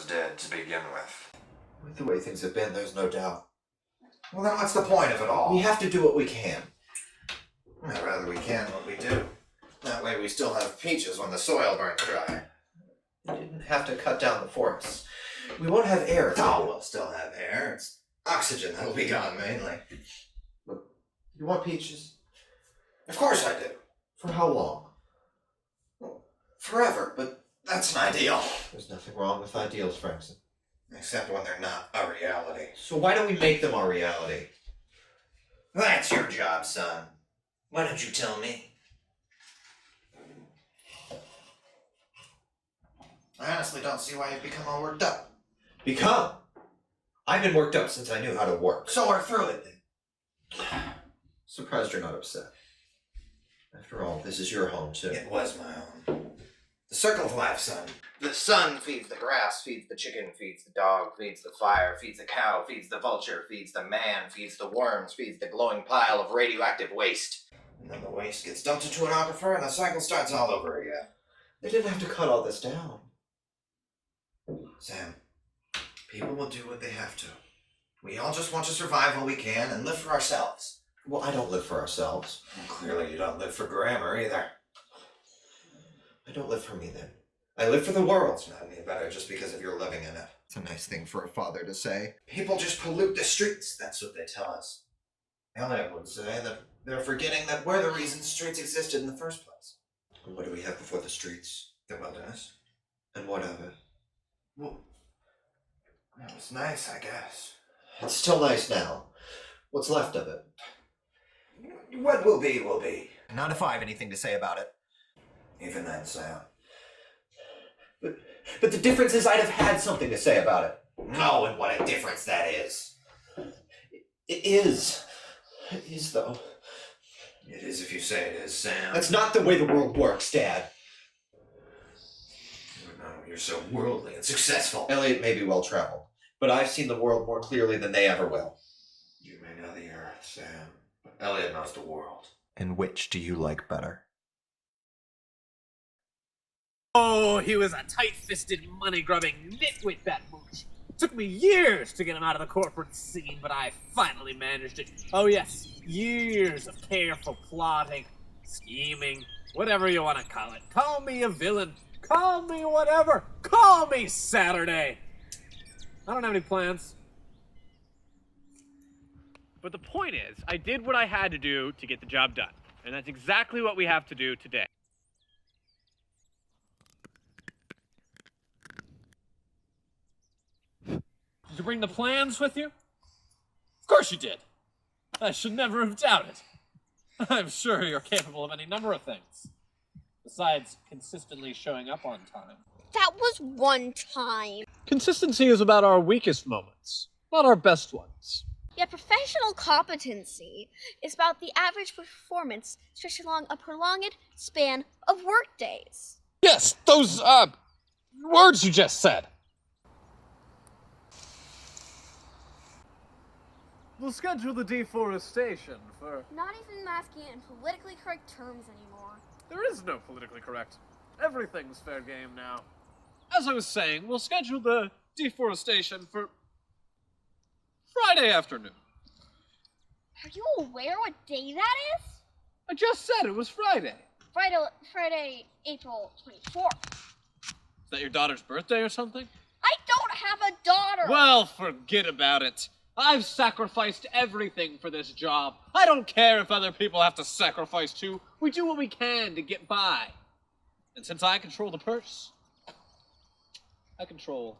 was dead to begin with. With the way things have been, there's no doubt. Well, then what's the point of it all? We have to do what we can. I'd rather we can what we do. That way we still have peaches when the soil burns dry. We didn't have to cut down the forests. We won't have air. Oh, we'll still have air. It's oxygen that'll be gone mainly. Look, you want peaches? Of course I do. For how long? Well, forever, but that's an ideal. There's nothing wrong with ideals, Frankson. Except when they're not a reality. So why don't we make them our reality? That's your job, son. Why don't you tell me? I honestly don't see why you've become all worked up. Become? I've been worked up since I knew how to work. So we're through it then. Surprised you're not upset. After all, this is your home, too. It was my own. The circle of life, son. The sun feeds the grass, feeds the chicken, feeds the dog, feeds the fire, feeds the cow, feeds the vulture, feeds the man, feeds the worms, feeds the glowing pile of radioactive waste. And then the waste gets dumped into an aquifer and the cycle starts all over again. They didn't have to cut all this down. Sam, people will do what they have to. We all just want to survive while we can and live for ourselves. Well, I don't live for ourselves. Well, clearly you don't live for grammar either. I don't live for me, then. I live for the world. It's not any better just because of your living in it. It's a nice thing for a father to say. People just pollute the streets, that's what they tell us. Eliot would say that they're forgetting that we're the reason streets existed in the first place. And what do we have before the streets? The wilderness. And what of it? Well, it was nice, I guess. It's still nice now. What's left of it? What will be, will be. Not if I have anything to say about it. Even then, Sam. But the difference is I'd have had something to say about it. No, and what a difference that is. It is. It is, though. It is if you say it is, Sam. That's not the way the world works, Dad. No, you're so worldly and successful. Eliot may be well-traveled, but I've seen the world more clearly than they ever will. You may know the earth, Sam, but Eliot knows the world. And which do you like better? Oh, he was a tight-fisted, money-grubbing nitwit, that mooch. Took me years to get him out of the corporate scene, but I finally managed it. Oh yes, years of careful plotting, scheming, whatever you want to call it. Call me a villain, call me whatever, call me Saturday. I don't have any plans. But the point is, I did what I had to do to get the job done. And that's exactly what we have to do today. Did you bring the plans with you? Of course you did. I should never have doubted. I'm sure you're capable of any number of things. Besides consistently showing up on time. That was one time. Consistency is about our weakest moments, not our best ones. Yet professional competency is about the average performance stretched along a prolonged span of workdays. Yes, those, words you just said. We'll schedule the deforestation for... Not even masking it in politically correct terms anymore. There is no politically correct. Everything's fair game now. As I was saying, we'll schedule the deforestation for Friday afternoon. Are you aware what day that is? I just said it was Friday. Friday, April 24th. Is that your daughter's birthday or something? I don't have a daughter! Well, forget about it. I've sacrificed everything for this job. I don't care if other people have to sacrifice too. We do what we can to get by. And since I control the purse, I control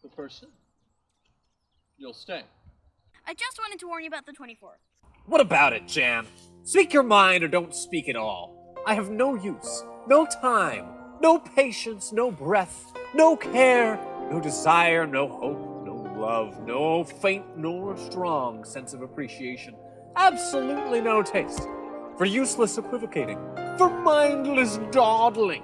the person. You'll stay. I just wanted to warn you about the 24th. What about it, Jan? Speak your mind or don't speak at all. I have no use, no time, no patience, no breath, no care, no desire, no hope, no love, no faint nor strong sense of appreciation. Absolutely no taste for useless equivocating, for mindless dawdling,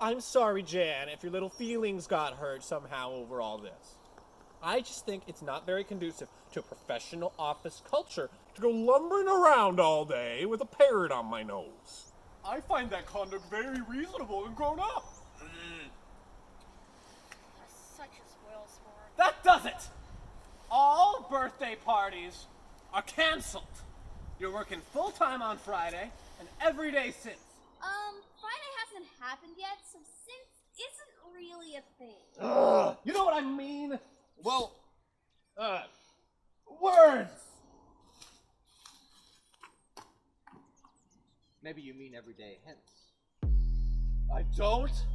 I'm sorry, Jan, if your little feelings got hurt somehow over all this. I just think it's not very conducive to a professional office culture to go lumbering around all day with a parrot on my nose. I find that conduct very reasonable and grown up. You're such a spoil sport. That does it! All birthday parties are canceled. You're working full-time on Friday and every day since. Friday hasn't happened yet, so since isn't really a thing. You know what I mean? Well, words! Maybe you mean every day hence. I don't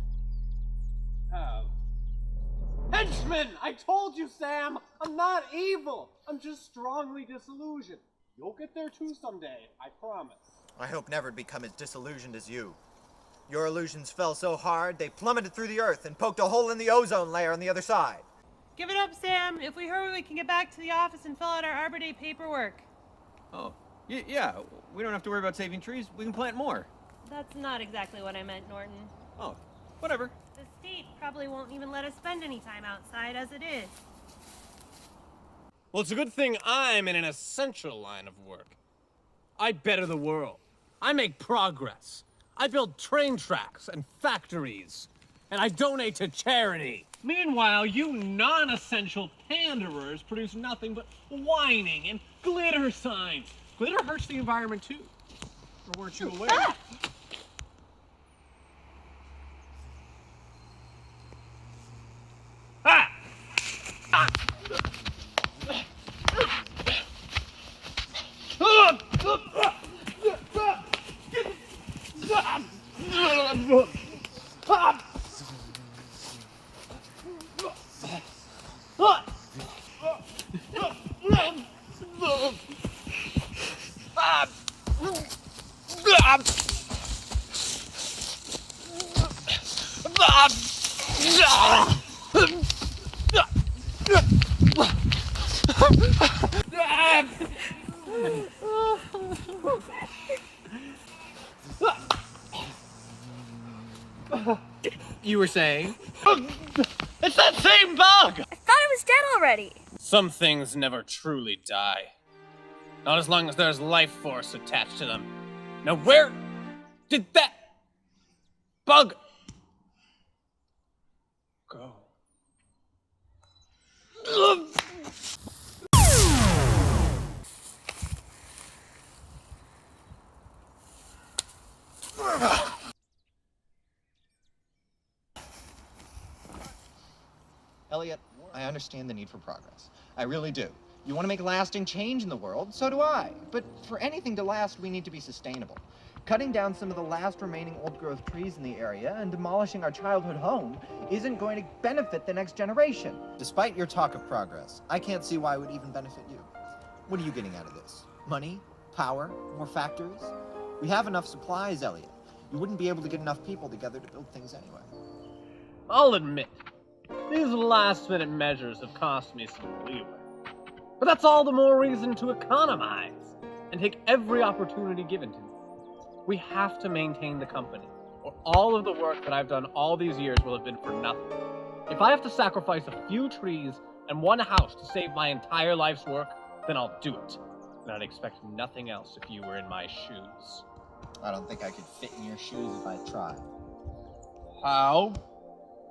have henchmen! I told you, Sam! I'm not evil! I'm just strongly disillusioned. You'll get there too someday, I promise. I hope never to become as disillusioned as you. Your illusions fell so hard, they plummeted through the earth and poked a hole in the ozone layer on the other side. Give it up, Sam. If we hurry, we can get back to the office and fill out our Arbor Day paperwork. Oh, yeah, we don't have to worry about saving trees. We can plant more. That's not exactly what I meant, Norton. Oh, whatever. The state probably won't even let us spend any time outside as it is. Well, it's a good thing I'm in an essential line of work. I better the world. I make progress. I build train tracks and factories. And I donate to charity. Meanwhile, you non-essential panderers produce nothing but whining and glitter signs. Glitter hurts the environment too. Or weren't you aware? Ah! Ah! You were saying? It's that same bug! I thought it was dead already. Some things never truly die. Not as long as there's life force attached to them. Now where did that bug go? Elliot, I understand the need for progress. I really do. You want to make lasting change in the world? So do I. But for anything to last, we need to be sustainable. Cutting down some of the last remaining old-growth trees in the area and demolishing our childhood home isn't going to benefit the next generation. Despite your talk of progress, I can't see why it would even benefit you. What are you getting out of this? Money? Power? More factories? We have enough supplies, Elliot. You wouldn't be able to get enough people together to build things anyway. I'll admit, these last-minute measures have cost me some leeway. But that's all the more reason to economize and take every opportunity given to me. We have to maintain the company, or all of the work that I've done all these years will have been for nothing. If I have to sacrifice a few trees and one house to save my entire life's work, then I'll do it. And I'd expect nothing else if you were in my shoes. I don't think I could fit in your shoes if I tried. How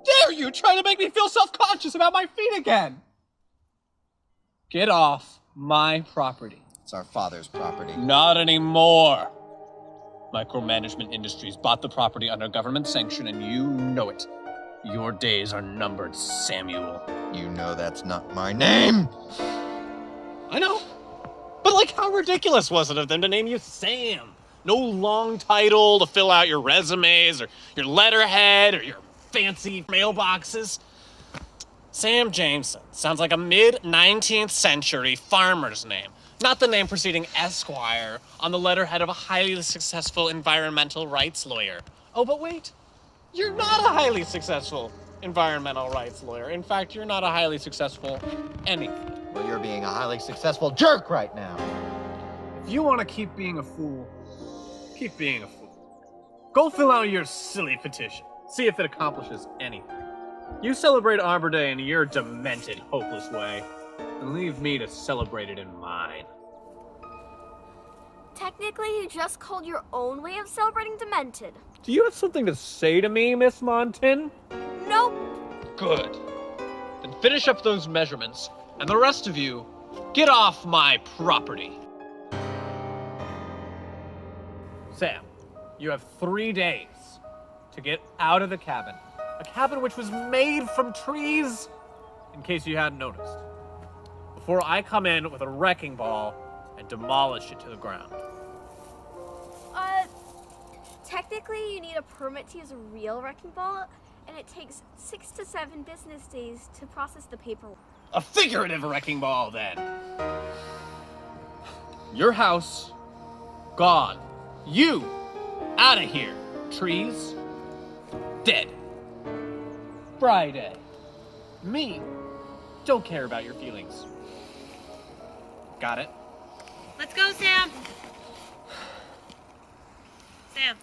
dare you try to make me feel self-conscious about my feet again? Get off my property. It's our father's property. Not anymore. Micromanagement Industries bought the property under government sanction, and you know it. Your days are numbered, Samuel. You know that's not my name! I know. But like, how ridiculous was it of them to name you Sam? No long title to fill out your resumes, or your letterhead, or your fancy mailboxes. Sam Jameson sounds like a mid-19th century farmer's name. Not the name preceding Esquire on the letterhead of a highly successful environmental rights lawyer. Oh, but wait. You're not a highly successful environmental rights lawyer. In fact, you're not a highly successful anything. Well, you're being a highly successful jerk right now. If you want to keep being a fool, keep being a fool. Go fill out your silly petition. See if it accomplishes anything. You celebrate Arbor Day in your demented, hopeless way, and leave me to celebrate it in mine. Technically, you just called your own way of celebrating demented. Do you have something to say to me, Miss Montin? Nope. Good. Then finish up those measurements, and the rest of you, get off my property. Sam, you have 3 days to get out of the cabin. A cabin which was made from trees, in case you hadn't noticed. Before I come in with a wrecking ball and demolish it to the ground. Technically, you need a permit to use a real wrecking ball, and it takes 6 to 7 business days to process the paperwork. A figurative wrecking ball, then. Your house, gone. You, out of here. Trees, dead. Friday. Me, don't care about your feelings. Got it? Let's go, Sam. Sam.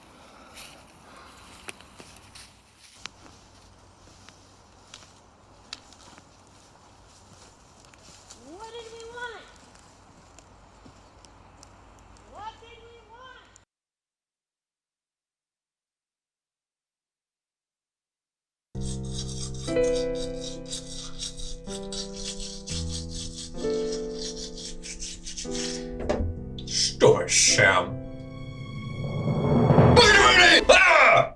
What did we want? What did we want? Story, Sam. Wait a minute! Ah!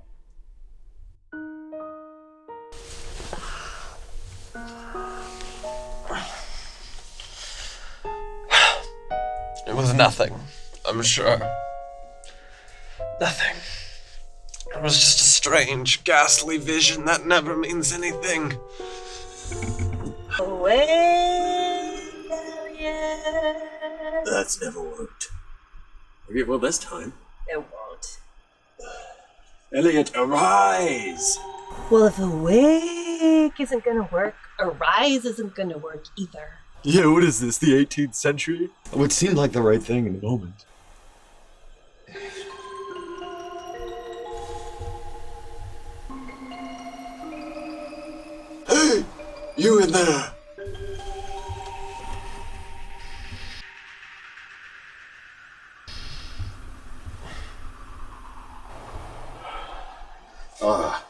It was nothing, I'm sure. Nothing. It was just a strange, ghastly vision that never means anything. That's never worked. Okay, well, this time. It won't. Elliot, arise! Well, if awake isn't gonna work, arise isn't gonna work either. Yeah, what is this, the 18th century? It would seem like the right thing in the moment. Hey! You in there!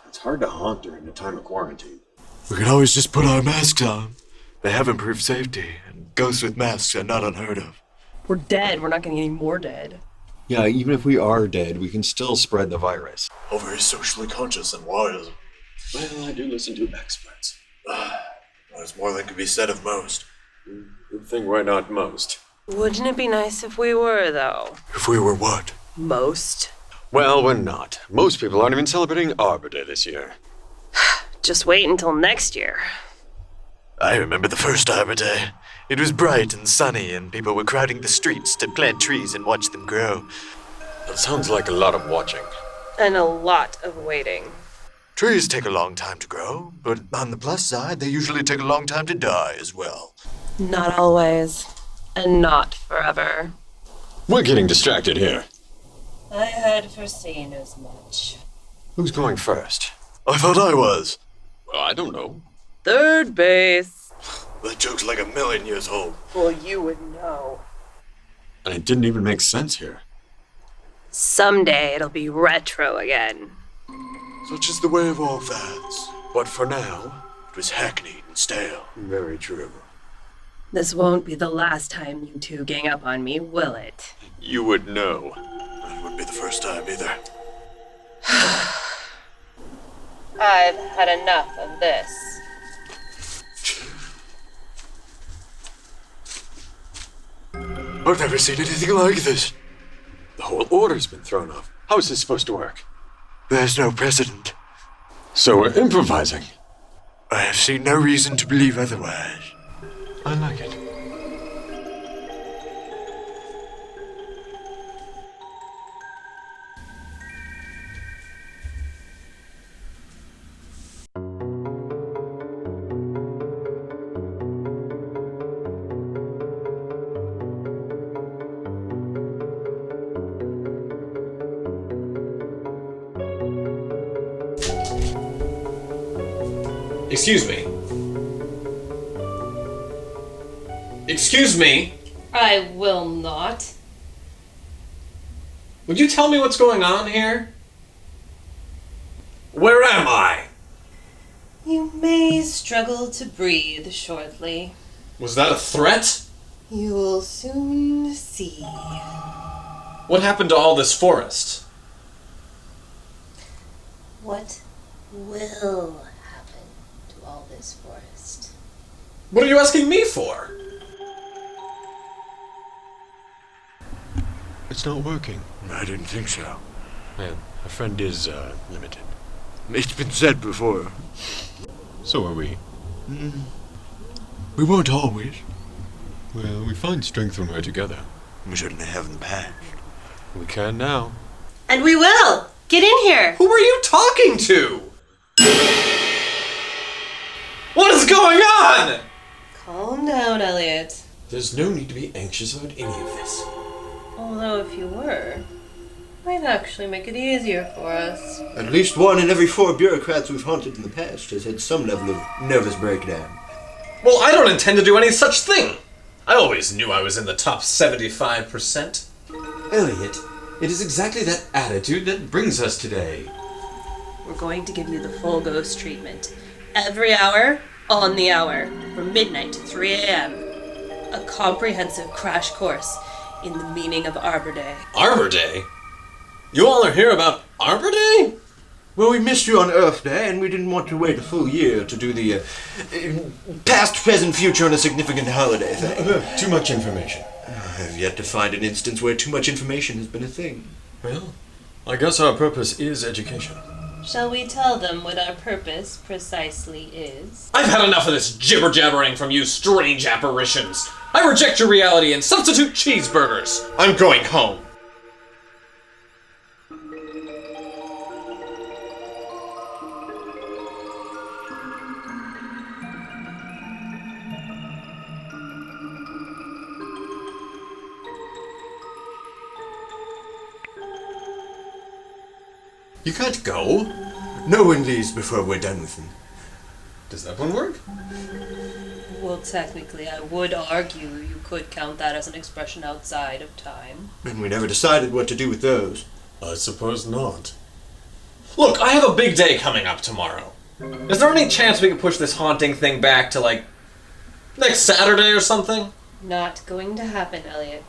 It's hard to haunt during a time of quarantine. We could always just put our masks on. They have improved safety, and ghosts with masks are not unheard of. We're dead. We're not getting any more dead. Yeah, even if we are dead, we can still spread the virus. All very socially conscious and wise. Well, I do listen to experts. There's more than can be said of most. Good thing we're not most. Wouldn't it be nice if we were, though? If we were what? Most. Well, we're not. Most people aren't even celebrating Arbor Day this year. Just wait until next year. I remember the first Arbor Day. It was bright and sunny, and people were crowding the streets to plant trees and watch them grow. That sounds like a lot of watching. And a lot of waiting. Trees take a long time to grow, but on the plus side, they usually take a long time to die as well. Not always. And not forever. We're getting distracted here. I had foreseen as much. Who's going first? I thought I was. Well, I don't know. Third base. That joke's like 1,000,000 years old. Well, you would know. And it didn't even make sense here. Someday it'll be retro again. Such is the way of all fads. But for now, it was hackneyed and stale. Very true. This won't be the last time you two gang up on me, will it? You would know. It wouldn't be the first time either. I've had enough of this. I've never seen anything like this. The whole order's been thrown off. How is this supposed to work? There's no precedent. So we're improvising. I have seen no reason to believe otherwise. I like it. Excuse me. Excuse me. I will not. Would you tell me what's going on here? Where am I? You may struggle to breathe shortly. Was that a threat? You will soon see. What happened to all this forest? What will happen to all this forest? What are you asking me for? It's not working. I didn't think so. Man, a friend is, limited. It's been said before. So are we. We won't always. Well, we find strength when we're together. We certainly have in the past. We can now. And we will! Get in here! Who are you talking to? What is going on? Calm down, Elliot. There's no need to be anxious about any of this. Although if you were, might actually make it easier for us. At least one in every 4 bureaucrats we've haunted in the past has had some level of nervous breakdown. Well, I don't intend to do any such thing. I always knew I was in the top 75%. Elliot, it is exactly that attitude that brings us today. We're going to give you the full ghost treatment. Every hour, on the hour, from midnight to 3 a.m. A comprehensive crash course in the meaning of Arbor Day. Arbor Day? You all are here about Arbor Day? Well, we missed you on Earth Day, and we didn't want to wait a full year to do the past, present, future, and a significant holiday thing. Too much information. I have yet to find an instance where too much information has been a thing. Well, I guess our purpose is education. Shall we tell them what our purpose precisely is? I've had enough of this jibber-jabbering from you strange apparitions. I reject your reality and substitute cheeseburgers. I'm going home. You can't go. No one leaves before we're done with them. Does that one work? Well, technically, I would argue you could count that as an expression outside of time. And we never decided what to do with those. I suppose not. Look, I have a big day coming up tomorrow. Is there any chance we could push this haunting thing back to, like, next Saturday or something? Not going to happen, Elliot.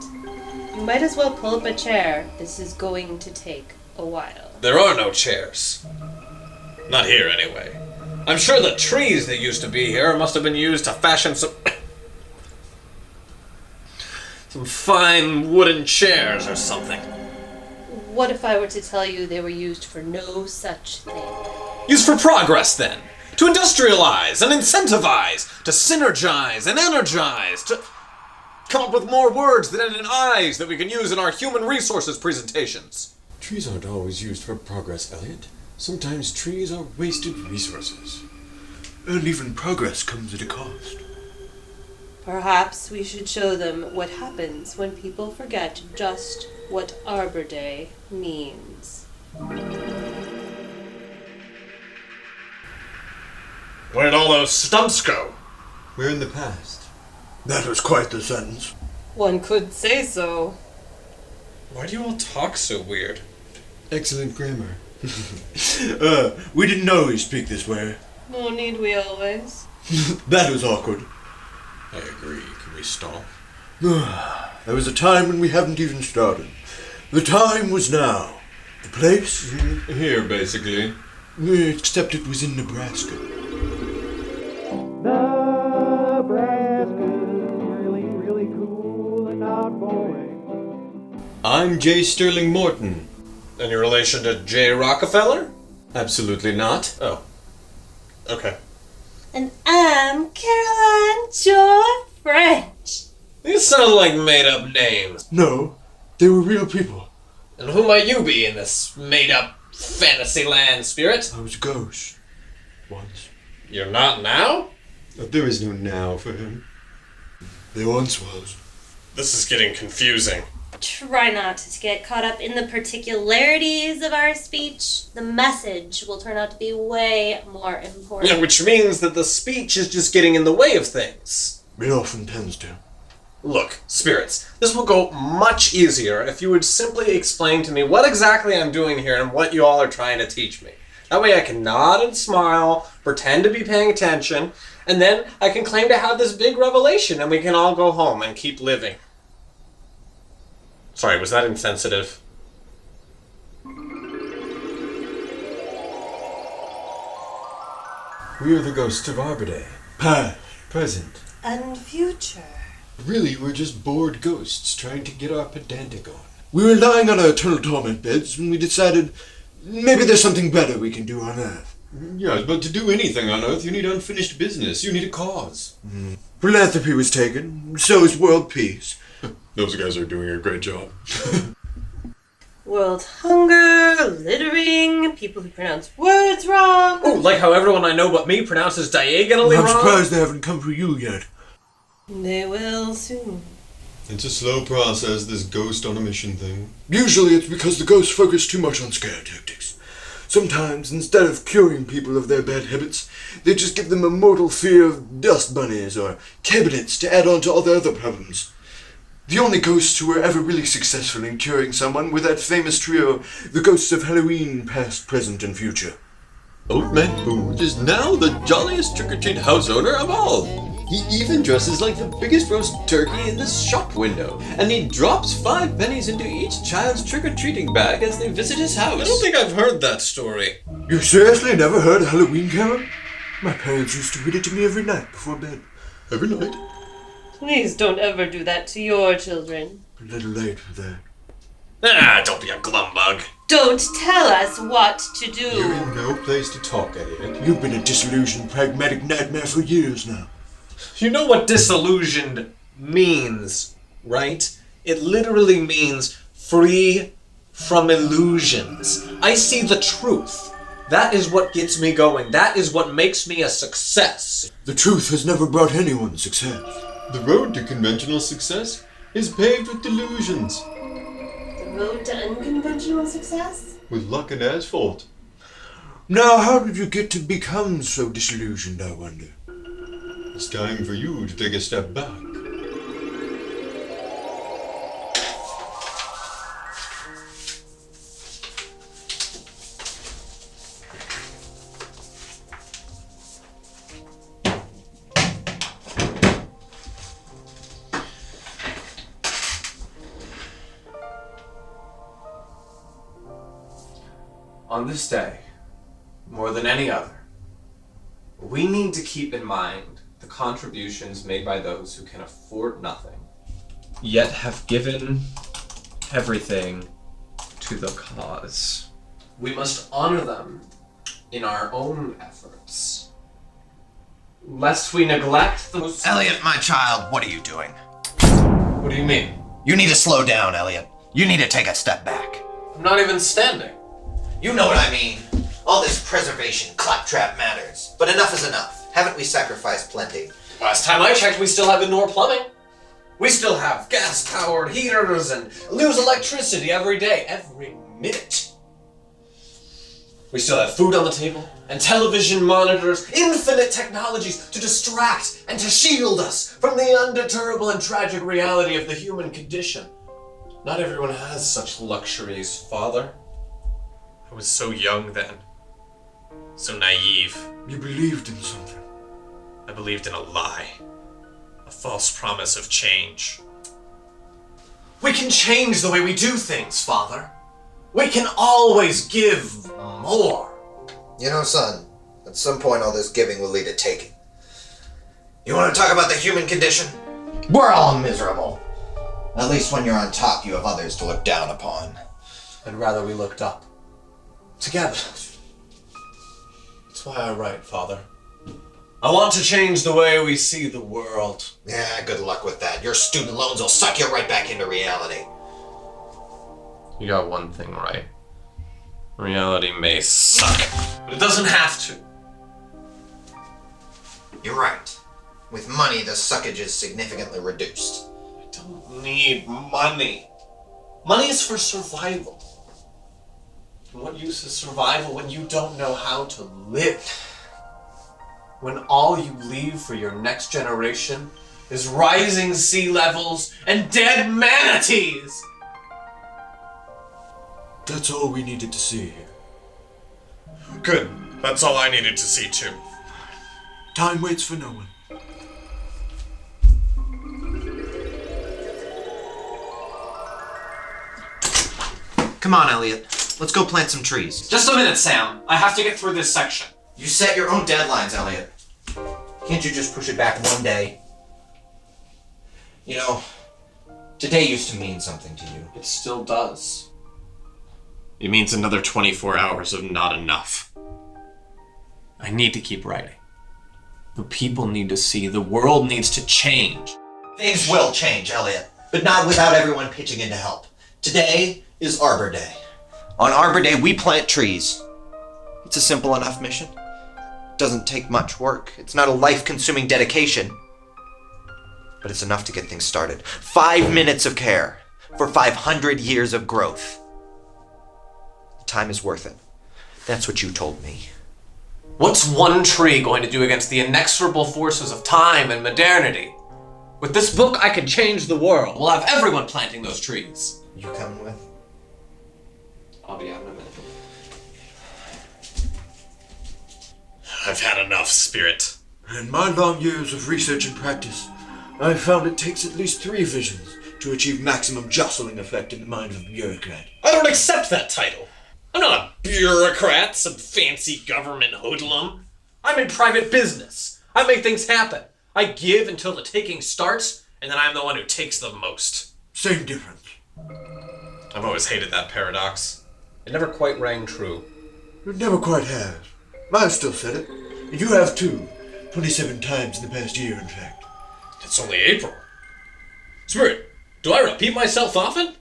You might as well pull up a chair. This is going to take a while. There are no chairs. Not here, anyway. I'm sure the trees that used to be here must have been used to fashion some fine wooden chairs or something. What if I were to tell you they were used for no such thing? Used for progress, then. To industrialize and incentivize. To synergize and energize. To come up with more words that end in I's that we can use in our human resources presentations. Trees aren't always used for progress, Elliot. Sometimes trees are wasted resources. And even progress comes at a cost. Perhaps we should show them what happens when people forget just what Arbor Day means. Where'd all those stumps go? We're in the past. That was quite the sentence. One could say so. Why do you all talk so weird? Excellent grammar. We didn't know you speak this way. No need we always. That was awkward. I agree. Can we stop? There was a time when we haven't even started. The time was now. The place? Here, basically. Except it was in Nebraska. I'm J. Sterling Morton. Any relation to J. Rockefeller? Absolutely not. Oh. Okay. And I'm Caroline Joy French. These sound like made-up names. No, they were real people. And who might you be in this made-up fantasy land, spirit? I was a ghost. Once. You're not now? There is no now for him. There once was. This is getting confusing. try not to get caught up in the particularities of our speech. The message will turn out to be way more important. Yeah, which means that the speech is just getting in the way of things. It often tends to. Look, spirits, this will go much easier if you would simply explain to me what exactly I'm doing here and what you all are trying to teach me. That way I can nod and smile, pretend to be paying attention, and then I can claim to have this big revelation and we can all go home and keep living. Sorry, was that insensitive? We are the ghosts of Arbor Day. Past, present. And future. Really, we're just bored ghosts trying to get our pedantic on. We were lying on our eternal torment beds when we decided maybe there's something better we can do on Earth. Yes, but to do anything on Earth, you need unfinished business. You need a cause. Philanthropy was taken, so is world peace. Those guys are doing a great job. World hunger, littering, people who pronounce words wrong. Oh, like how everyone I know but me pronounces diagonally I'm wrong? surprised they haven't come for you yet. They will soon. It's a slow process, this ghost on a mission thing. Usually it's because the ghosts focus too much on scare tactics. Sometimes, instead of curing people of their bad habits, they just give them a mortal fear of dust bunnies or cabinets to add on to all their other problems. The only ghosts who were ever really successful in curing someone were that famous trio, the ghosts of Halloween, past, present, and future. Old Man Booge is now the jolliest trick-or-treat house owner of all. He even dresses like the biggest roast turkey in the shop window, and he drops 5 pennies into each child's trick-or-treating bag as they visit his house. I don't think I've heard that story. You seriously never heard Halloween Carol? My parents used to read it to me every night before bed. Every night? Please don't ever do that to your children. A little late for that. Ah, don't be a glumbug. Don't tell us what to do. You're in no place to talk, Elliot. You've been a disillusioned, pragmatic nightmare for years now. You know what disillusioned means, right? It literally means free from illusions. I see the truth. That is what gets me going. That is what makes me a success. The truth has never brought anyone success. The road to conventional success is paved with delusions. The road to unconventional success? With luck and asphalt. Now, how did you get to become so disillusioned, I wonder? It's time for you to take a step back. On this day, more than any other, we need to keep in mind the contributions made by those who can afford nothing, yet have given everything to the cause. We must honor them in our own efforts, lest we neglect those... Elliot, my child, what are you doing? What do you mean? You need to slow down, Elliot. You need to take a step back. I'm not even standing. You know what I mean. All this preservation claptrap matters. But enough is enough. Haven't we sacrificed plenty? Last time I checked, we still have indoor plumbing. We still have gas-powered heaters and lose electricity every day, every minute. We still have food on the table and television monitors, infinite technologies to distract and to shield us from the undeterrable and tragic reality of the human condition. Not everyone has such luxuries, Father. I was so young then. So naive. You believed in something. I believed in a lie. A false promise of change. We can change the way we do things, Father. We can always give more. You know, son, at some point all this giving will lead to taking. You want to talk about the human condition? We're all miserable. At least when you're on top, you have others to look down upon. I'd rather we looked up. Together. That's why I write, Father. I want to change the way we see the world. Yeah, good luck with that. Your student loans will suck you right back into reality. You got one thing right. Reality may suck, but it doesn't have to. You're right. With money, the suckage is significantly reduced. I don't need money. Money is for survival. And what use is survival when you don't know how to live? When all you leave for your next generation is rising sea levels and dead manatees! That's all we needed to see here. Good. That's all I needed to see too. Time waits for no one. Come on, Elliot. Let's go plant some trees. Just a minute, Sam. I have to get through this section. You set your own deadlines, Elliot. Can't you just push it back one day? You know, today used to mean something to you. It still does. It means another 24 hours of not enough. I need to keep writing. The people need to see. The world needs to change. Things will change, Elliot, but not without everyone pitching in to help. Today is Arbor Day. On Arbor Day, we plant trees. It's a simple enough mission. It doesn't take much work. It's not a life-consuming dedication. But it's enough to get things started. 5 minutes of care for 500 years of growth. The time is worth it. That's what you told me. What's one tree going to do against the inexorable forces of time and modernity? With this book, I can change the world. We'll have everyone planting those trees. You coming with? I'll be out in a minute. I've had enough, Spirit. In my long years of research and practice, I've found it takes at least 3 visions to achieve maximum jostling effect in the mind of a bureaucrat. I don't accept that title. I'm not a bureaucrat, some fancy government hoodlum. I'm in private business. I make things happen. I give until the taking starts, and then I'm the one who takes the most. Same difference. I've always hated that paradox. It never quite rang true. It never quite has. I've still said it. And you have too. 27 times in the past year, in fact. It's only April. Spirit, do I repeat myself often?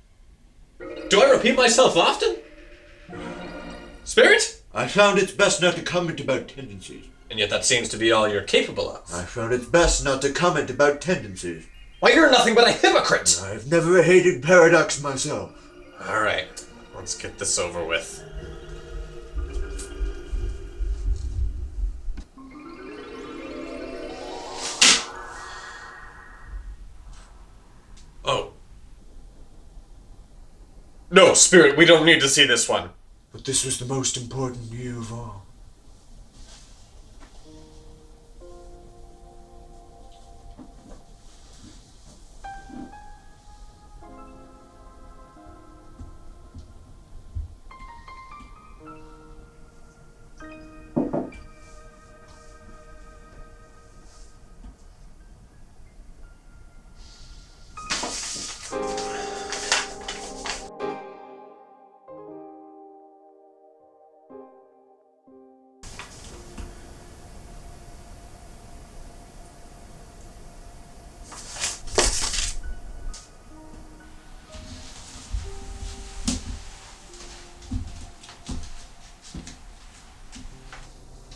Spirit? I found it's best not to comment about tendencies. And yet that seems to be all you're capable of. I found it's best not to comment about tendencies. Why, you're nothing but a hypocrite! I've never hated paradox myself. Alright, let's get this over with. Oh. No, Spirit, we don't need to see this one. But this was the most important year of all.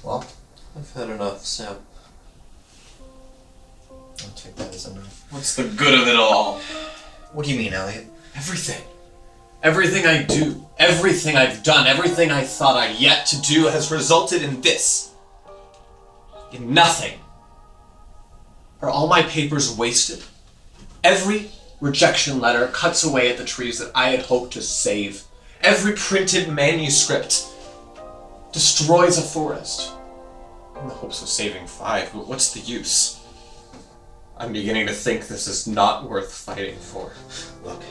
Well, I've had enough, Sam. I'll take that as enough. What's the good of it all? What do you mean, Elliot? Everything. Everything I do, everything I've done, everything I thought I yet to do has resulted in this. In nothing. Are all my papers wasted? Every rejection letter cuts away at the trees that I had hoped to save. Every printed manuscript destroys a forest. In the hopes of saving 5, but what's the use? I'm beginning to think this is not worth fighting for. Look,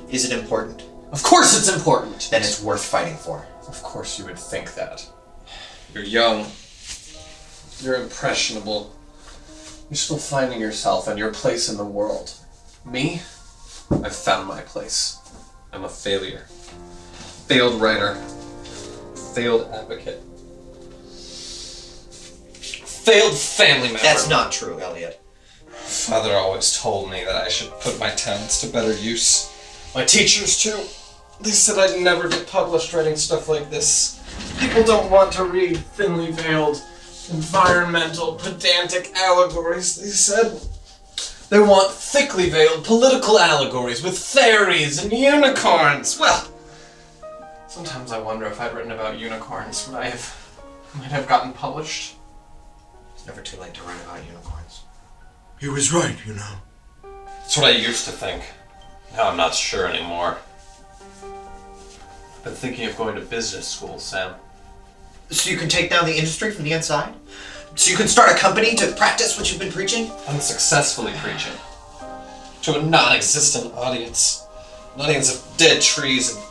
is it important? Of course it's important! Then it's worth fighting for. Of course you would think that. You're young. You're impressionable. You're still finding yourself and your place in the world. Me? I've found my place. I'm a failure. Failed writer. Failed advocate. Failed family member. That's not true, Elliot. Father always told me that I should put my talents to better use. My teachers, too. They said I'd never get published writing stuff like this. People don't want to read thinly veiled, environmental, pedantic allegories, they said. They want thickly veiled political allegories with fairies and unicorns. Well, sometimes I wonder if I'd written about unicorns, might have gotten published. It's never too late to write about unicorns. He was right, you know. That's what I used to think. Now I'm not sure anymore. I've been thinking of going to business school, Sam. So you can take down the industry from the inside? So you can start a company to practice what you've been preaching? Unsuccessfully preaching. To a non-existent audience. An audience of dead trees and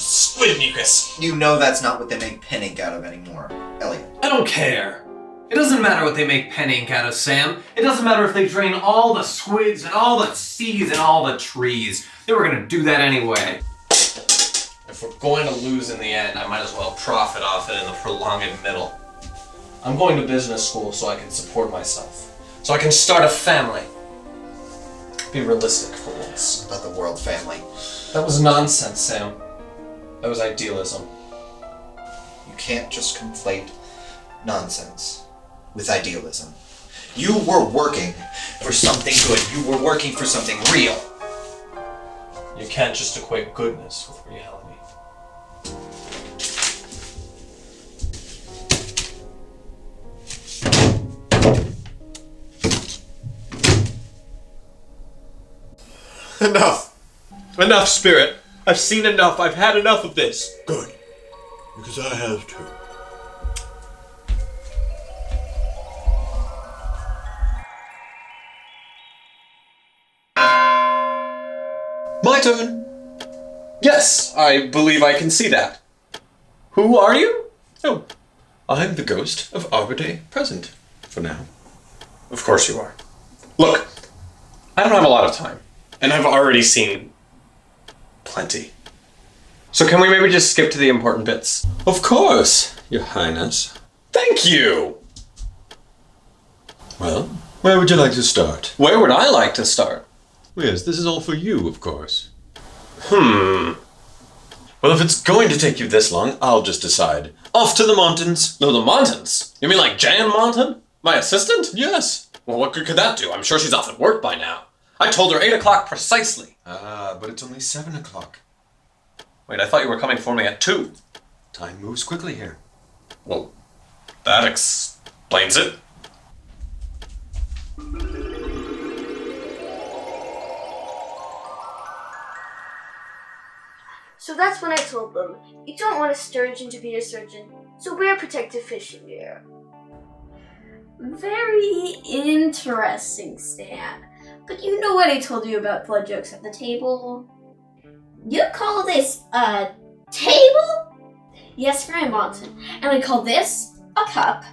squid mucus. You know that's not what they make pen ink out of anymore, Elliot. I don't care. It doesn't matter what they make pen ink out of, Sam. It doesn't matter if they drain all the squids and all the seas and all the trees. They were gonna do that anyway. If we're going to lose in the end, I might as well profit off it in the prolonged middle. I'm going to business school so I can support myself. So I can start a family. Be realistic for once. About the world family. That was nonsense, Sam. That was idealism. You can't just conflate nonsense with idealism. You were working for something good. You were working for something real. You can't just equate goodness with reality. Enough! Enough, Spirit! I've seen enough. I've had enough of this. Good. Because I have too. My turn. Yes, I believe I can see that. Who are you? Oh, I'm the ghost of Arbor Day present, for now. Of course you are. Look, I don't have a lot of time, and I've already seen plenty. So can we maybe just skip to the important bits? Of course, Your Highness. Thank you! Well, where would you like to start? Where would I like to start? Yes, this is all for you, of course. Well, if it's going to take you this long, I'll just decide. Off to the mountains. No, the Montans? You mean like Jan Montan? My assistant? Yes. Well, what good could that do? I'm sure she's off at work by now. I told her 8 o'clock precisely. Ah, but it's only 7 o'clock. Wait, I thought you were coming for me at 2. Time moves quickly here. Well, that explains it. So that's when I told them, you don't want a sturgeon to be a surgeon, so wear protective fishing gear. Very interesting, Stan. But you know what I told you about blood jokes at the table? You call this a table? Yes, Grandmonton. And I call this a cup.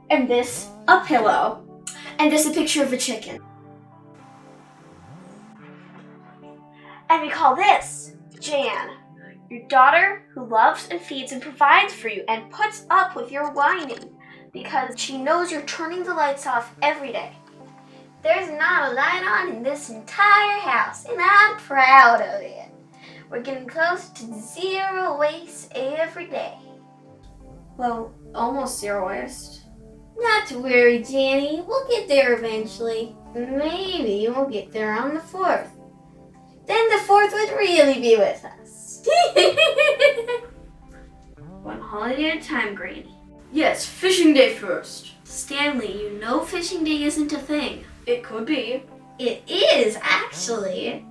And this a pillow. And this a picture of a chicken. And we call this Jan, your daughter who loves and feeds and provides for you and puts up with your whining because she knows you're turning the lights off every day. There's not a light on in this entire house, and I'm proud of it. We're getting close to 0 waste every day. Well, almost 0 waste. Not to worry, Janny. We'll get there eventually. Maybe we'll get there on the 4th. Then the 4th would really be with us. One holiday at a time, Granny. Yes, fishing day first. Stanley, you know fishing day isn't a thing. It could be. It is, actually.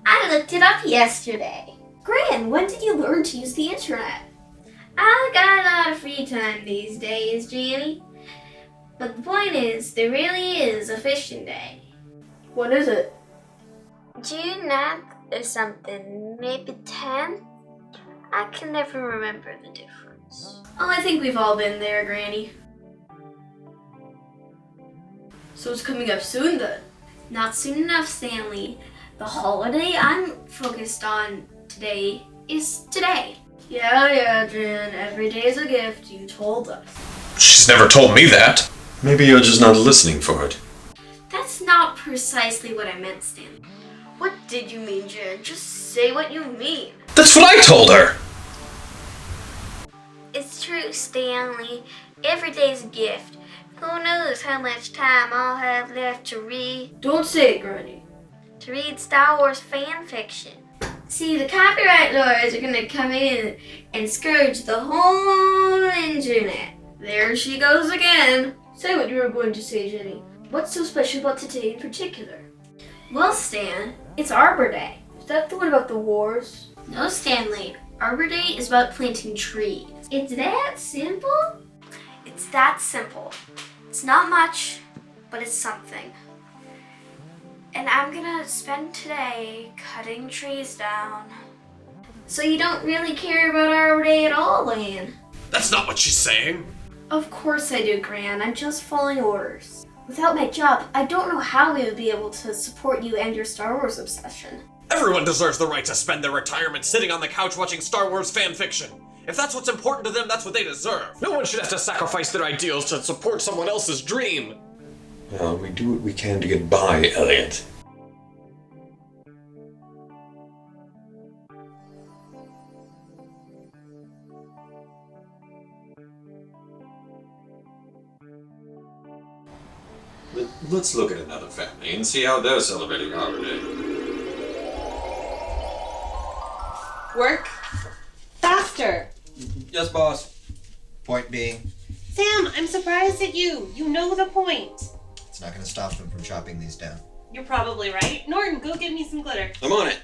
I looked it up yesterday. Gran, when did you learn to use the internet? I got a lot of free time these days, Janny. But the point is, there really is a fishing day. When is it? June 9th or something, maybe 10th? I can never remember the difference. Oh, I think we've all been there, Granny. So it's coming up soon then? Not soon enough, Stanley. The holiday I'm focused on today is today. Yeah, Jan. Every day is a gift. You told us. She's never told me that. Maybe you're just not listening for it. That's not precisely what I meant, Stanley. What did you mean, Jan? Just say what you mean. That's what I told her! It's true, Stanley. Every day's a gift. Who knows how much time I'll have left to read? Don't say it, Granny. To read Star Wars fan fiction. See, the copyright lawyers are gonna come in and scourge the whole internet. There she goes again. Say what you were going to say, Jenny. What's so special about today in particular? Well, Stan, it's Arbor Day. Is that the one about the wars? No, Stanley. Arbor Day is about planting trees. It's that simple? It's that simple. It's not much, but it's something. And I'm gonna spend today cutting trees down. So you don't really care about Arbor Day at all, Lan? That's not what she's saying. Of course I do, Gran. I'm just following orders. Without my job, I don't know how we would be able to support you and your Star Wars obsession. Everyone deserves the right to spend their retirement sitting on the couch watching Star Wars fan fiction. If that's what's important to them, that's what they deserve. No one should have to sacrifice their ideals to support someone else's dream. Well, we do what we can to get by, Elliot. Let's look at another family and see how they're celebrating Arbor Day. Work faster. Yes, boss. Point being, Sam, I'm surprised at you. You know the point. it's not going to stop them from chopping these down. You're probably right. Norton, go get me some glitter. I'm on it.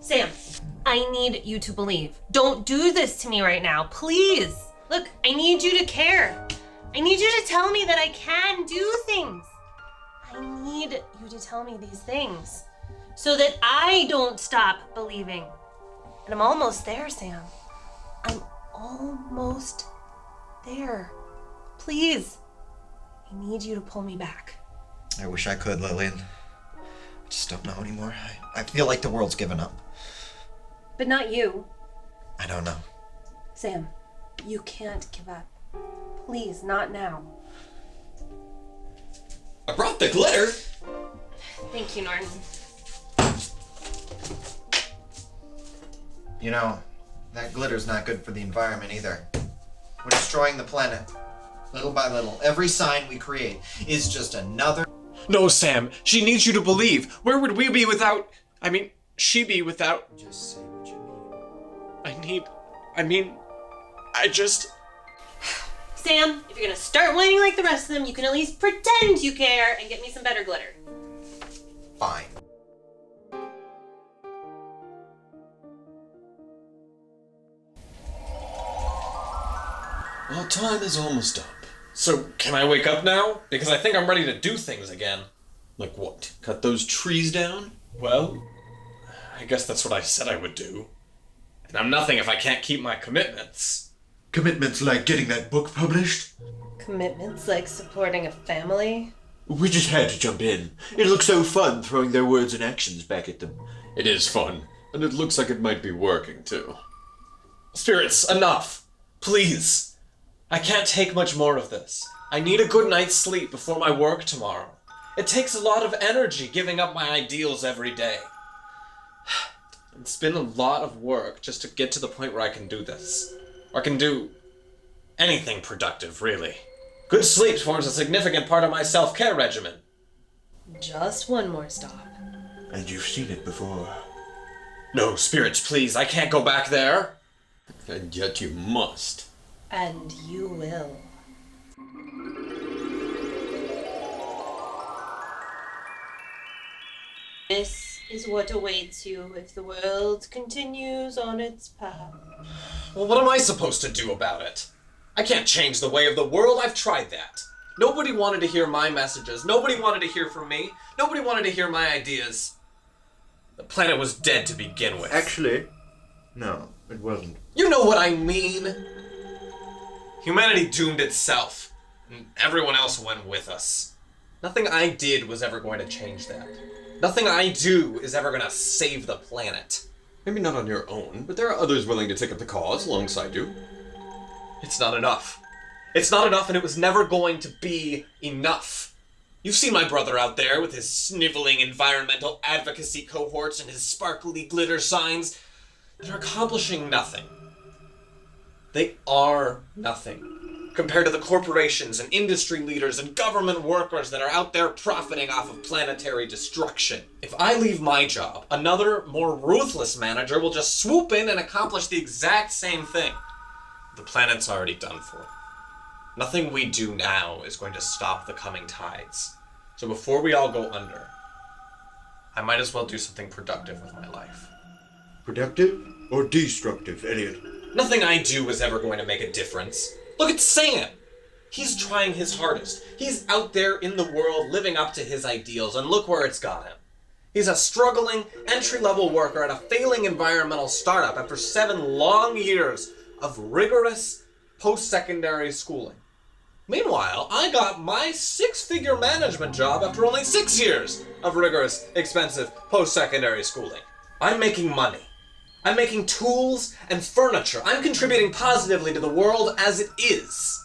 Sam, I need you to believe. Don't do this to me right now, please. Look, I need you to care. I need you to tell me that I can do things. I need you to tell me these things so that I don't stop believing. And I'm almost there, Sam. I'm almost there. Please. I need you to pull me back. I wish I could, Lillian. I just don't know anymore. I feel like the world's given up. But not you. I don't know. Sam, you can't give up. Please, not now. I brought the glitter. Thank you, Norton. You know, that glitter's not good for the environment either. We're destroying the planet. Little by little. Every sign we create is just another... No, Sam, she needs you to believe. Where would we be without... she be without... Just say what you mean. I just... Sam, if you're gonna start whining like the rest of them, you can at least pretend you care and get me some better glitter. Fine. Our time is almost up. So, can I wake up now? Because I think I'm ready to do things again. Like what? Cut those trees down? Well, I guess that's what I said I would do. And I'm nothing if I can't keep my commitments. Commitments like getting that book published? Commitments like supporting a family? We just had to jump in. It looks so fun throwing their words and actions back at them. It is fun, and it looks like it might be working too. Spirits, enough. Please. I can't take much more of this. I need a good night's sleep before my work tomorrow. It takes a lot of energy giving up my ideals every day. It's been a lot of work just to get to the point where I can do this. Or can do anything productive, really. Good sleep forms a significant part of my self-care regimen. Just one more stop. And you've seen it before. No, spirits, please. I can't go back there. And yet you must. And you will. This is what awaits you if the world continues on its path. Well, what am I supposed to do about it? I can't change the way of the world. I've tried that. Nobody wanted to hear my messages. Nobody wanted to hear from me. Nobody wanted to hear my ideas. The planet was dead to begin with. Actually, no, it wasn't. You know what I mean. Humanity doomed itself, and everyone else went with us. Nothing I did was ever going to change that. Nothing I do is ever going to save the planet. Maybe not on your own, but there are others willing to take up the cause alongside you. It's not enough. It's not enough, and it was never going to be enough. You've seen my brother out there with his sniveling environmental advocacy cohorts and his sparkly glitter signs. They're accomplishing nothing. They are nothing. compared to the corporations and industry leaders and government workers that are out there profiting off of planetary destruction. If I leave my job, another, more ruthless manager will just swoop in and accomplish the exact same thing. The planet's already done for. Nothing we do now is going to stop the coming tides. So before we all go under, I might as well do something productive with my life. Productive or destructive, Elliot? Nothing I do is ever going to make a difference. Look at Sam! He's trying his hardest. He's out there in the world living up to his ideals, and look where it's got him. He's a struggling, entry-level worker at a failing environmental startup after 7 long years of rigorous post-secondary schooling. Meanwhile, I got my 6-figure management job after only 6 years of rigorous, expensive post-secondary schooling. I'm making money. I'm making tools and furniture. I'm contributing positively to the world as it is.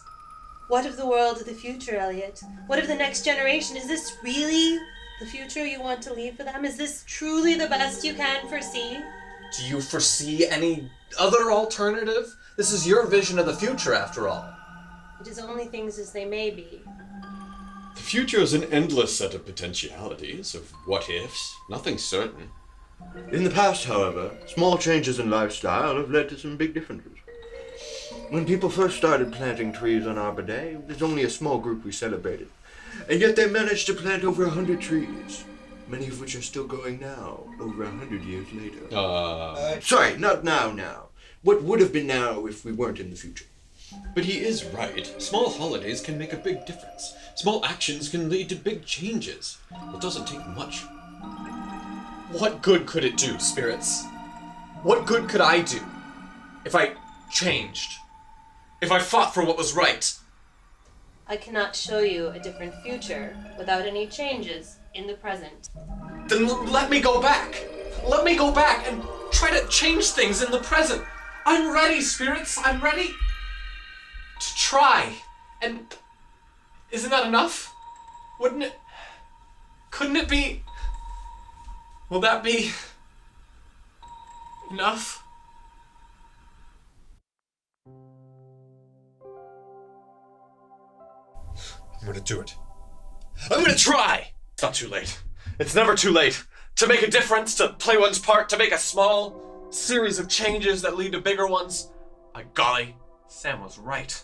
What of the world of the future, Elliot? What of the next generation? Is this really the future you want to leave for them? Is this truly the best you can foresee? Do you foresee any other alternative? This is your vision of the future, after all. It is only things as they may be. The future is an endless set of potentialities, of what-ifs, nothing certain. In the past, however, small changes in lifestyle have led to some big differences. When people first started planting trees on Arbor Day, there's only a small group we celebrated. And yet they managed to plant over 100 trees, many of which are still going now, over 100 years later. Sorry, not now. What would have been now if we weren't in the future? But he is right. Small holidays can make a big difference. Small actions can lead to big changes. It doesn't take much. What good could it do, spirits? What good could I do if I changed? If I fought for what was right? I cannot show you a different future without any changes in the present. Then let me go back. Let me go back and try to change things in the present. I'm ready, spirits. I'm ready to try. And isn't that enough? Wouldn't it? Couldn't it be? Will that be enough? I'm gonna do it. I'm gonna try! It's not too late. It's never too late to make a difference, to play one's part, to make a small series of changes that lead to bigger ones. By golly, Sam was right.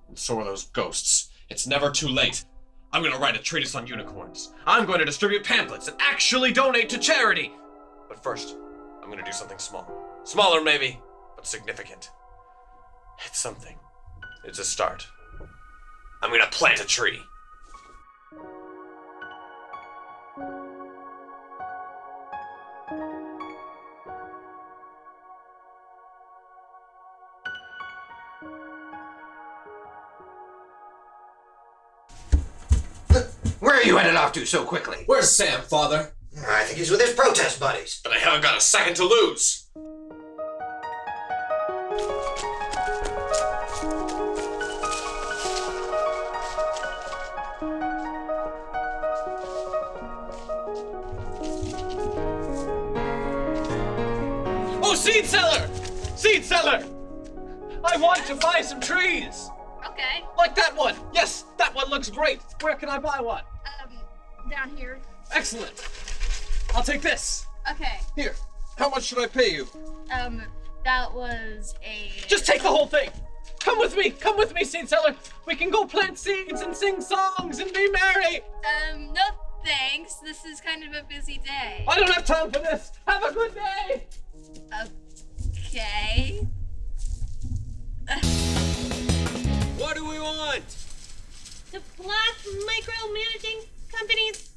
And so are those ghosts. It's never too late. I'm gonna write a treatise on unicorns. I'm going to distribute pamphlets and actually donate to charity. But first, I'm gonna do something small. Smaller maybe, but significant. It's something. It's a start. I'm gonna plant a tree. Where are you headed off to so quickly? Where's Sam, Father? I think he's with his protest buddies. But I haven't got a second to lose. Oh, seed seller! Seed seller! I want to buy some trees! Okay. Like that one! Yes, that one looks great! Where can I buy one? Down here. Excellent! I'll take this! Okay. Here, how much should I pay you? That was a... Just take the whole thing! Come with me, seed seller! We can go plant seeds and sing songs and be merry! No thanks. This is kind of a busy day. I don't have time for this! Have a good day! Okay. What do we want? The black micromanaging companies.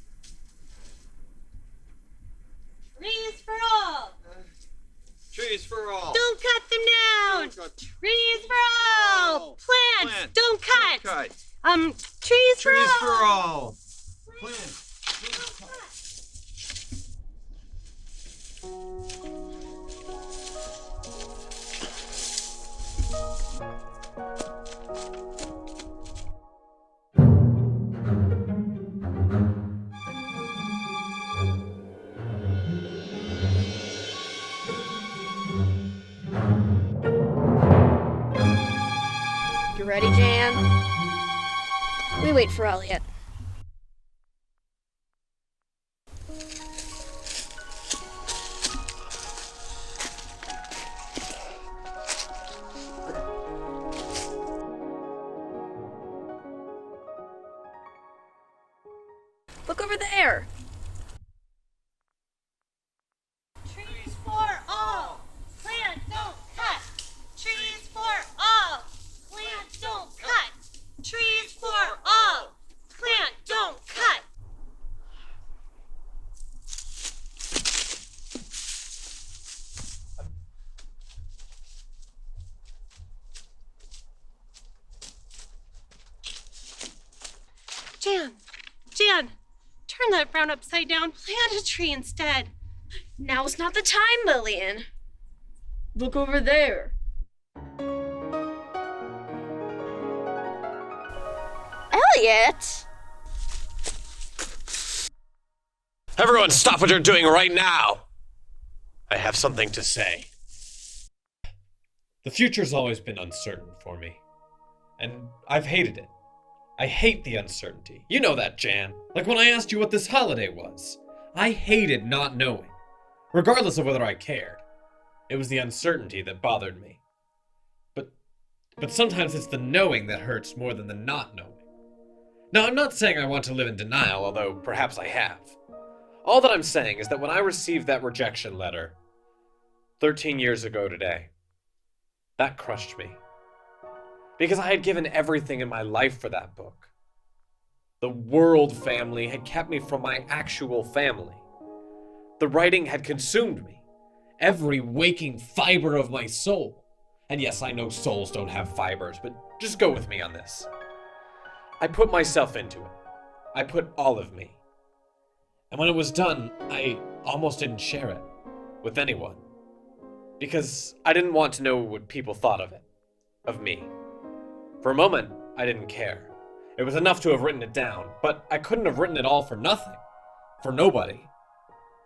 Trees for all. Trees for all. Don't cut them down. Trees for all. Plants. Don't cut. Trees for all. Trees for all. Plants. Don't cut. You ready, Jan? wait for Elliot. Look over there. Trees for all. Plant, don't cut. Trees for all. Plant, don't cut. Trees for all. Plant, don't cut. Jan, turn that brown upside down. Plant a tree instead. Now's not the time, Lillian. Look over there. Elliot? Everyone, stop what you're doing right now! I have something to say. The future's always been uncertain for me. And I've hated it. I hate the uncertainty. You know that, Jan. Like when I asked you what this holiday was. I hated not knowing, regardless of whether I cared. It was the uncertainty that bothered me. But sometimes it's the knowing that hurts more than the not knowing. Now, I'm not saying I want to live in denial, although perhaps I have. All that I'm saying is that when I received that rejection letter 13 years ago today, that crushed me. Because I had given everything in my life for that book. The world family had kept me from my actual family. The writing had consumed me, every waking fiber of my soul. And yes, I know souls don't have fibers, but just go with me on this. I put myself into it. I put all of me. And when it was done, I almost didn't share it with anyone. Because I didn't want to know what people thought of it, of me. For a moment, I didn't care. It was enough to have written it down, but I couldn't have written it all for nothing, for nobody.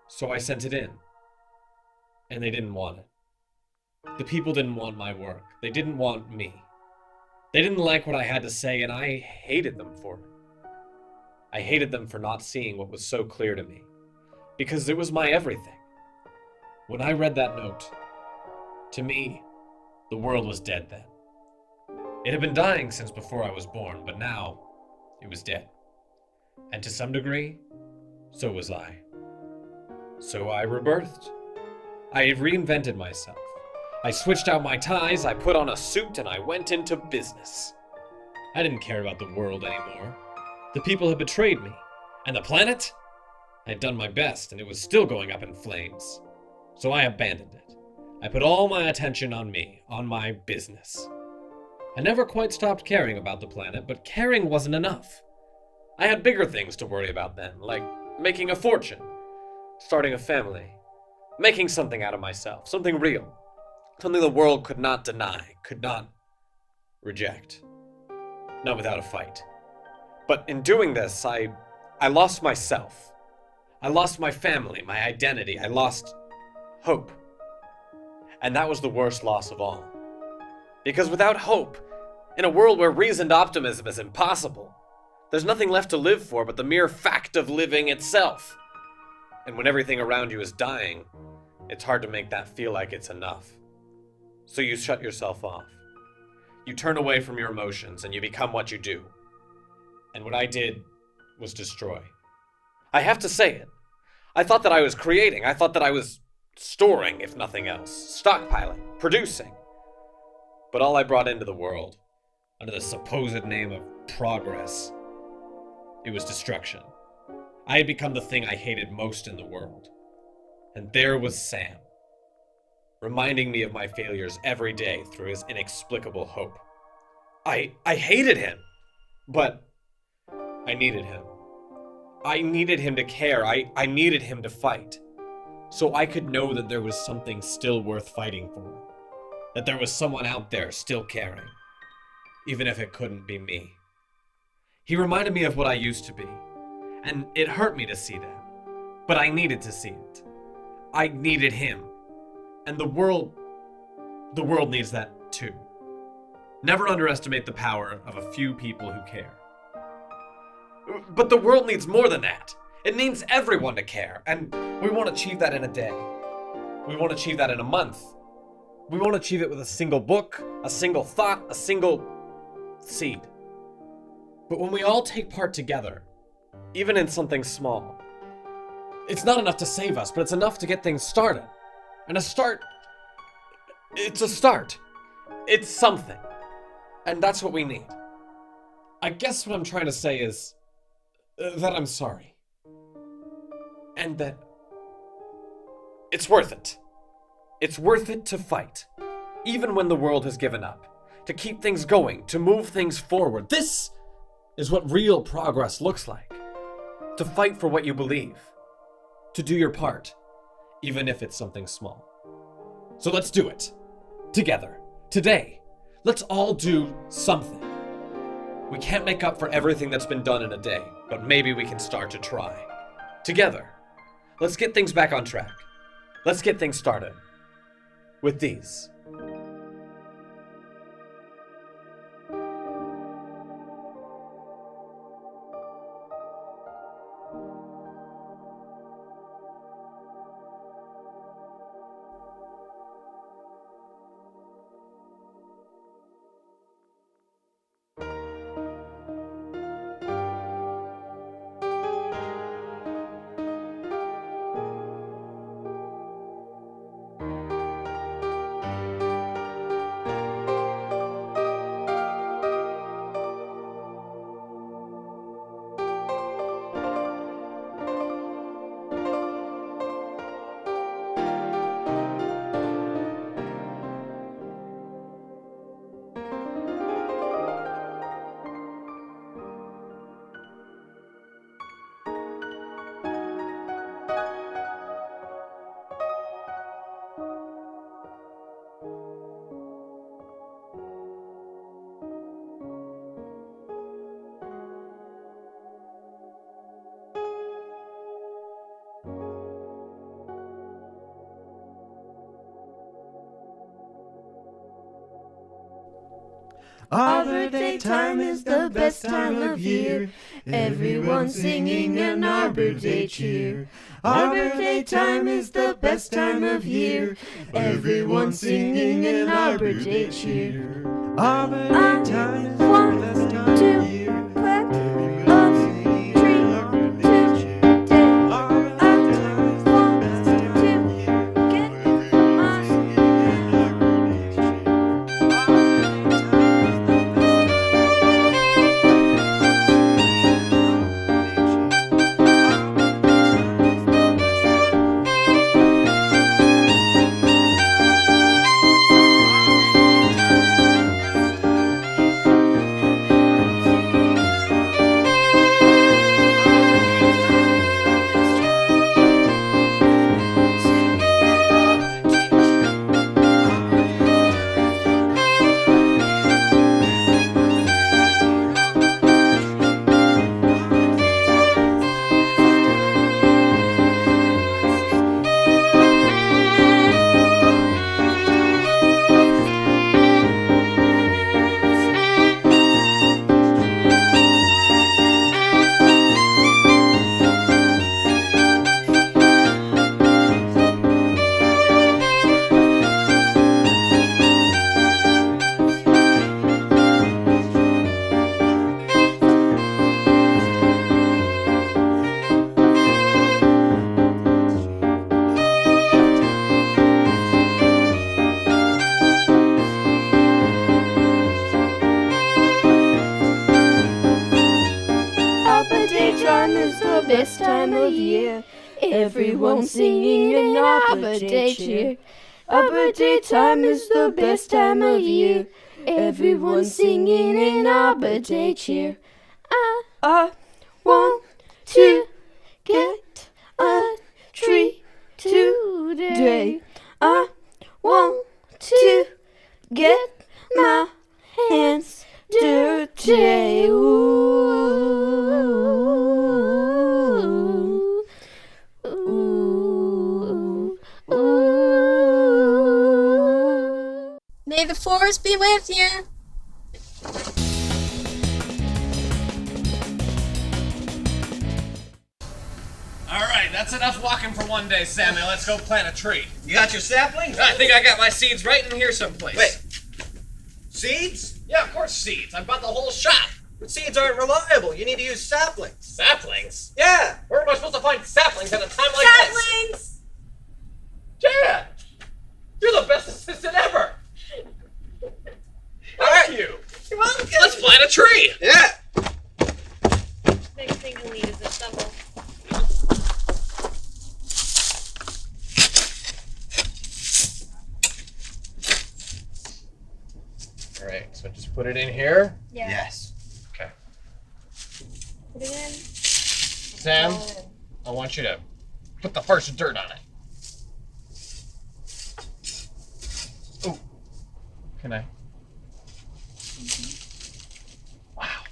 So I sent it in. And they didn't want it. The people didn't want my work. They didn't want me. They didn't like what I had to say, and I hated them for it. I hated them for not seeing what was so clear to me, because it was my everything. When I read that note, to me, the world was dead then. It had been dying since before I was born, but now it was dead. And to some degree, so was I. So I rebirthed. I reinvented myself. I switched out my ties, I put on a suit, and I went into business. I didn't care about the world anymore. The people had betrayed me. And the planet? I had done my best, and it was still going up in flames. So I abandoned it. I put all my attention on me, on my business. I never quite stopped caring about the planet, but caring wasn't enough. I had bigger things to worry about then, like making a fortune, starting a family, making something out of myself, something real, something the world could not deny, could not reject. Not without a fight. But in doing this, I lost myself. I lost my family, my identity. I lost hope. And that was the worst loss of all. Because without hope, in a world where reasoned optimism is impossible, there's nothing left to live for but the mere fact of living itself. And when everything around you is dying, it's hard to make that feel like it's enough. So you shut yourself off. You turn away from your emotions and you become what you do. And what I did was destroy. I have to say it. I thought that I was creating. I thought that I was storing, if nothing else. Stockpiling. Producing. But all I brought into the world, under the supposed name of progress, it was destruction. I had become the thing I hated most in the world. And there was Sam, reminding me of my failures every day through his inexplicable hope. I hated him, but I needed him. I needed him to care. I needed him to fight. So I could know that there was something still worth fighting for. That there was someone out there still caring. Even if it couldn't be me. He reminded me of what I used to be. And it hurt me to see that. But I needed to see it. I needed him. And the world needs that too. Never underestimate the power of a few people who care. But the world needs more than that. It needs everyone to care, and we won't achieve that in a day. We won't achieve that in a month. We won't achieve it with a single book, a single thought, a single seed. But when we all take part together, even in something small, it's not enough to save us, but it's enough to get things started. And a start, it's a start. It's something. And that's what we need. I guess what I'm trying to say is that I'm sorry. And that it's worth it. It's worth it to fight, even when the world has given up, to keep things going, to move things forward. This is what real progress looks like. To fight for what you believe, to do your part, even if it's something small. So let's do it. Together. Today. Let's all do something. We can't make up for everything that's been done in a day, but maybe we can start to try. Together. Let's get things back on track. Let's get things started. With these. Arbor Day time is the best time of year. Everyone singing an Arbor Day cheer. Arbor Day time is the best time of year. Everyone singing an Arbor Day cheer. Arbor Day time is the best time of year. Everyone singing an Arbor Day cheer. Arbor Day time is the best time of year. Everyone singing an Arbor Day cheer. Best time of year, everyone singing an Arbor Day cheer. Arbor Day time is the best time of year, everyone singing an Arbor Day cheer. I want to get a tree today. I want to get my hands dirty. May the force be with you. right, that's enough walking for one day, Samuel. Let's go plant a tree. You got your saplings? I think I got my seeds right in here someplace. Wait. Seeds? Yeah, of course seeds. I bought the whole shop. But seeds aren't reliable. You need to use saplings. Saplings? Yeah. Where am I supposed to find saplings at a time like Saplings! this? Jan! You're the best assistant ever! Thank you! You're welcome. Let's plant a tree! Yeah. Next thing you'll need is a shovel. Alright, so just put it in here. Yeah. Yes. Okay. Put it in. Sam, I want you to put the first dirt on it. Oh, can I? Wow.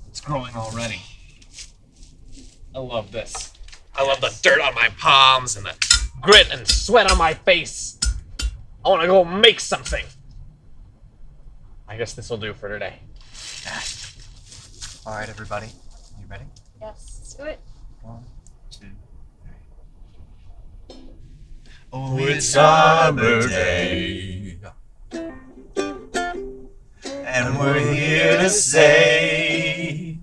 It's growing already. I love this. I love the dirt on my palms and the grit and sweat on my face. I want to go make something. I guess this will do for today. All right, everybody. You ready? Yes, let's do it. 1, 2, 3. Oh, it's Arbor Day, and we're here to say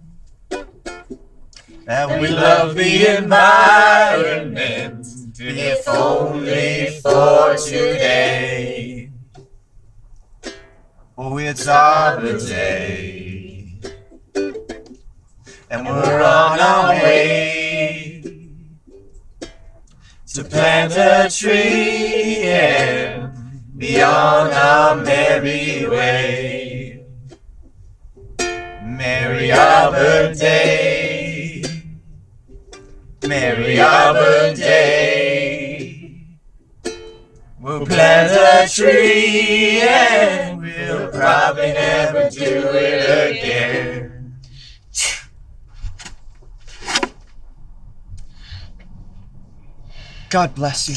that we love the environment, if only for today. Oh, it's Arbor Day, and we're on our way to plant a tree and be on our merry way. Merry Arbor Day, Merry Arbor Day. We'll plant a tree and we'll probably never do it again. God bless you.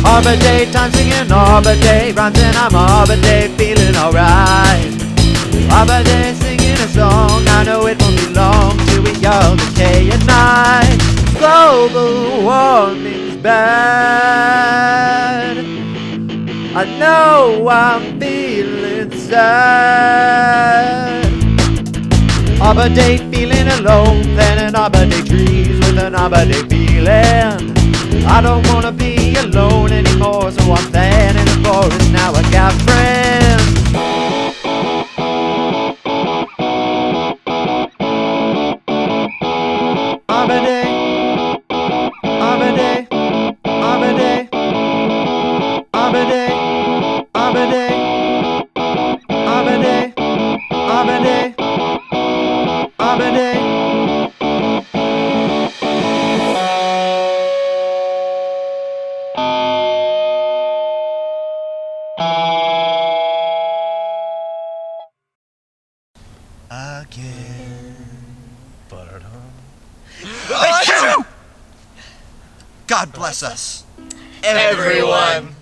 Arbor Day, time singing Arbor Day, rhymes and I'm Arbor Day, feeling alright. Arbor Day, singing a song, I know it won't be long till we all decay at night. Global warming's bad, I know I'm feeling sad. Arbor Day, feeling alone, planting Arbor Day trees with an Arbor Day feeling. I don't wanna be alone anymore, so I'm planting a forest, now I got friends. Arbor Day, Arbor Day, Arbor Day, Arbor Day, Arbor Day, Arbor Day, Arbor Day, Arbor Day. Again. God bless us. Everyone.